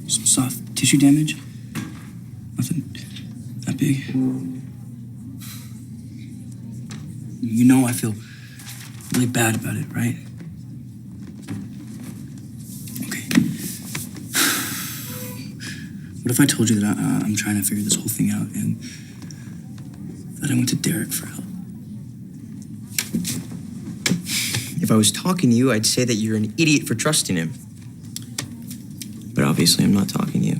Some soft tissue damage. Nothing that big. You know I feel really bad about it, right? Okay. What if I told you that I'm trying to figure this whole thing out and that I went to Derek for help? If I was talking to you, I'd say that you're an idiot for trusting him. But obviously, I'm not talking to you.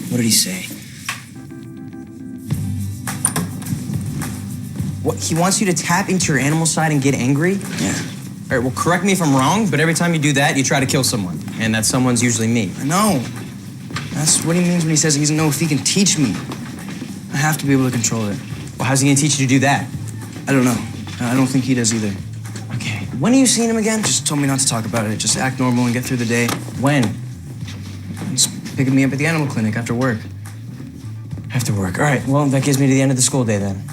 What did he say? What, he wants you to tap into your animal side and get angry? Yeah. All right, well, correct me if I'm wrong, but every time you do that, you try to kill someone. And that someone's usually me. I know. That's what he means when he says he doesn't know if he can teach me. I have to be able to control it. Well, how's he gonna teach you to do that? I don't know. I don't think he does either. Okay, when are you seeing him again? Just told me not to talk about it. Just act normal and get through the day. When? He's picking me up at the animal clinic after work. After work. All right, well, that gives me to the end of the school day then.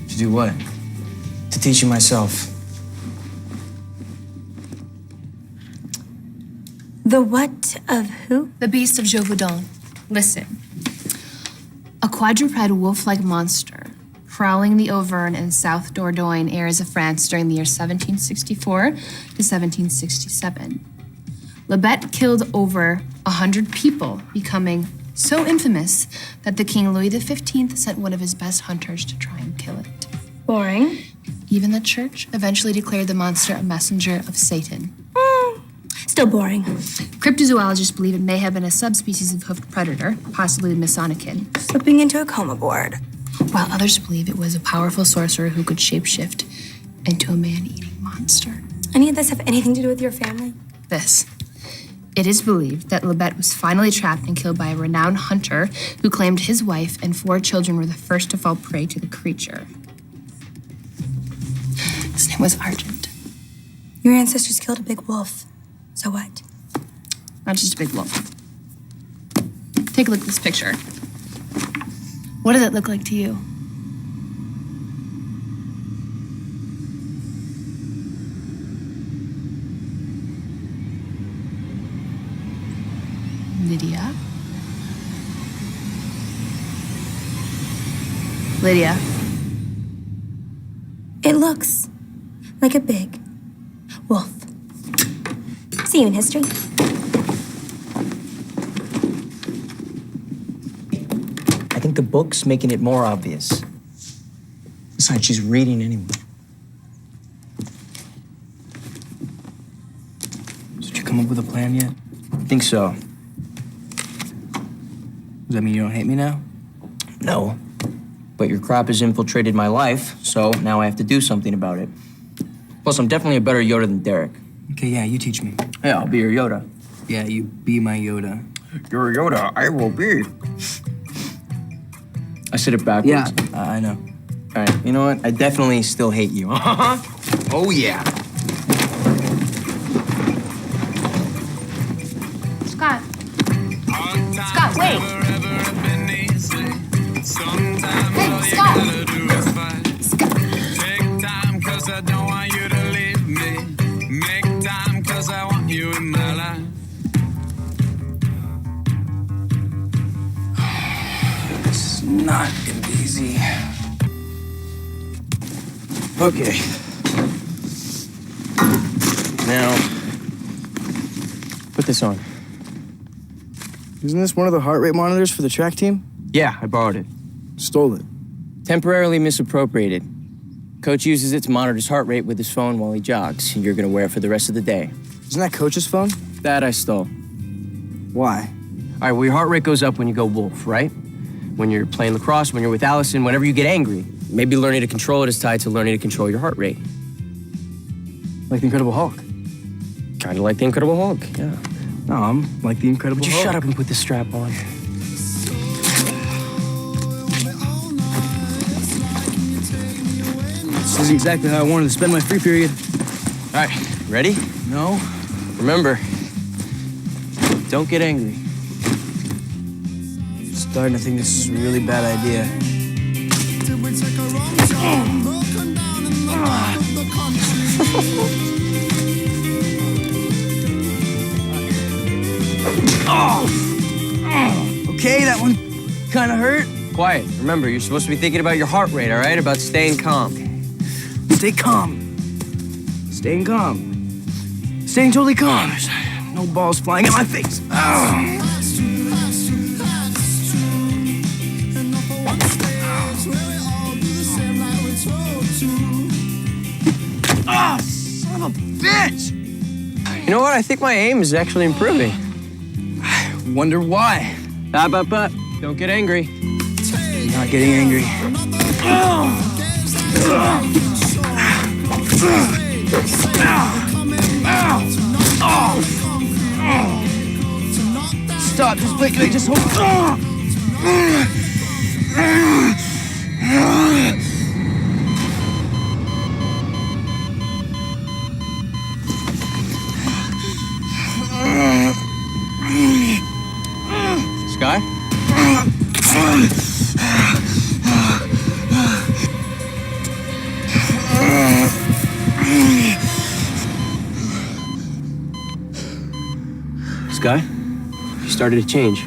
To do what? To teach you myself. The what of who? The beast of Gévaudan. Listen. A quadruped wolf-like monster prowling the Auvergne and South Dordogne areas of France during the year 1764 to 1767. Lebet killed over 100 people, becoming so infamous that the King Louis XV sent one of his best hunters to try and kill it. Boring. Even the church eventually declared the monster a messenger of Satan. Still boring. Cryptozoologists believe it may have been a subspecies of hoofed predator, possibly the Misonican, Slipping into a coma board. while others believe it was a powerful sorcerer who could shapeshift into a man-eating monster. Any of this have anything to do with your family? This. It is believed that Lebet was finally trapped and killed by a renowned hunter who claimed his wife and 4 children were the first to fall prey to the creature. His name was Argent. Your ancestors killed a big wolf. So what? Not just a big wolf. Take a look at this picture. What does it look like to you? Lydia? Lydia? It looks like a big wolf. See you in history. I think the book's making it more obvious. Besides, she's reading anyway. Did you come up with a plan yet? I think so. Does that mean you don't hate me now? No. But your crop has infiltrated my life, so now I have to do something about it. Plus, I'm definitely a better Yoda than Derek. Okay, yeah, you teach me. Yeah, I'll be your Yoda. Yeah, you be my Yoda. You're Yoda, I will be. I said it backwards. Yeah, I know. All right, you know what? I definitely still hate you. Oh, yeah. Scott. Scott, wait. Hey, Scott. Scott. Take time, 'cause I don't want you to leave me. Make time, 'cause I want you in my life. This is not gonna be easy. Okay. Now, put this on. Isn't this one of the heart rate monitors for the track team? Yeah, I borrowed it. Stole it. Temporarily misappropriated. Coach uses it to monitor his heart rate with his phone while he jogs. You're gonna wear it for the rest of the day. Isn't that Coach's phone? That I stole. Why? All right, well, your heart rate goes up when you go wolf, right? When you're playing lacrosse, when you're with Allison, whenever you get angry. Maybe learning to control it is tied to learning to control your heart rate. Like the Incredible Hulk. Kind of like the Incredible Hulk, yeah. No, I'm like the Incredible Would you Hulk. shut up and put the strap on? This is exactly how I wanted to spend my free period. All right, ready? No? Remember, Don't get angry. I'm starting to think this is a really bad idea. Okay, that one kind of hurt. Quiet. Remember, you're supposed to be thinking about your heart rate, all right? About staying calm. Stay calm. Staying calm. Staying totally calm. There's no balls flying in my face. Oh, son of a bitch! You know what? I think my aim is actually improving. I wonder why. But, don't get angry. I'm not getting angry. Stop, just wait, just hold. Sky? Sky? You started to change.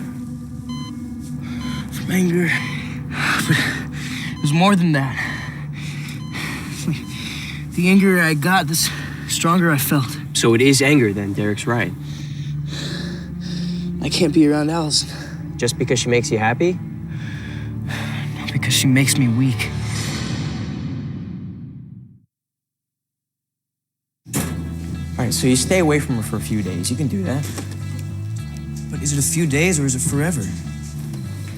From anger. But it was more than that. The angrier I got, the stronger I felt. So it is anger then, Derek's right. I can't be around Allison. Just because she makes you happy? No, because she makes me weak. All right, so you stay away from her for a few days. You can do that. But is it a few days or is it forever?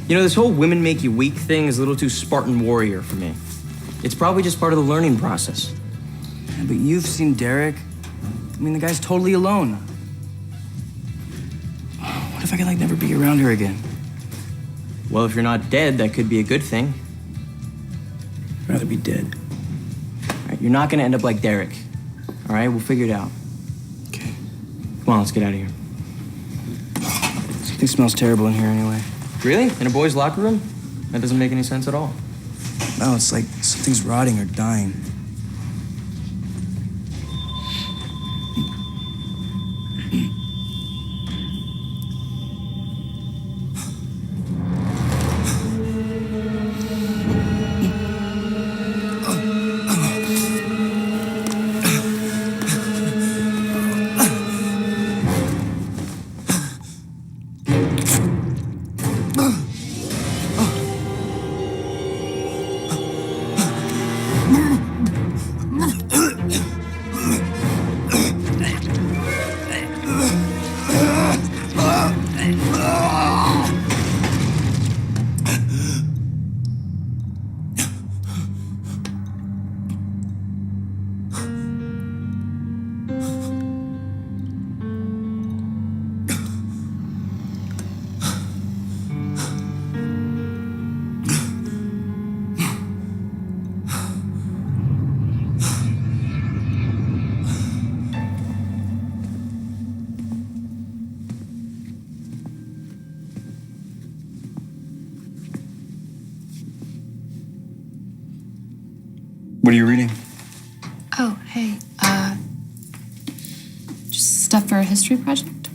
You know, this whole women make you weak thing is a little too Spartan warrior for me. It's probably just part of the learning process. Yeah, but you've seen Derek. I mean, the guy's totally alone. What if I could, like, never be around her again? Well, if you're not dead, that could be a good thing. I'd rather be dead. All right, you're not gonna end up like Derek. All right, we'll figure it out. Okay. Come on, let's get out of here. Something smells terrible in here anyway. Really? In a boys' locker room? That doesn't make any sense at all. No, it's like something's rotting or dying. What are you reading? Oh, hey, just stuff for a history project?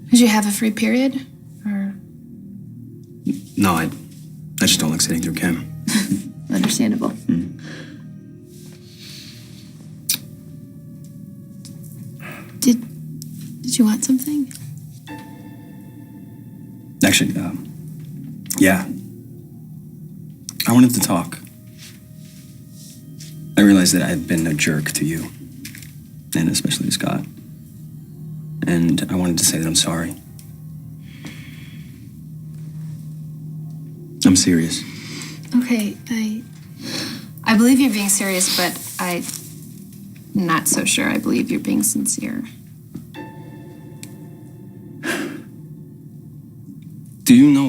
Did you have a free period? Or No, I just don't like sitting through chem. understandable. Did you want something? Actually, yeah. I wanted to talk. I realized that I've been a jerk to you, and especially to Scott. And I wanted to say that I'm sorry. I'm serious. Okay, I believe you're being serious, but I'm not so sure I believe you're being sincere. Do you know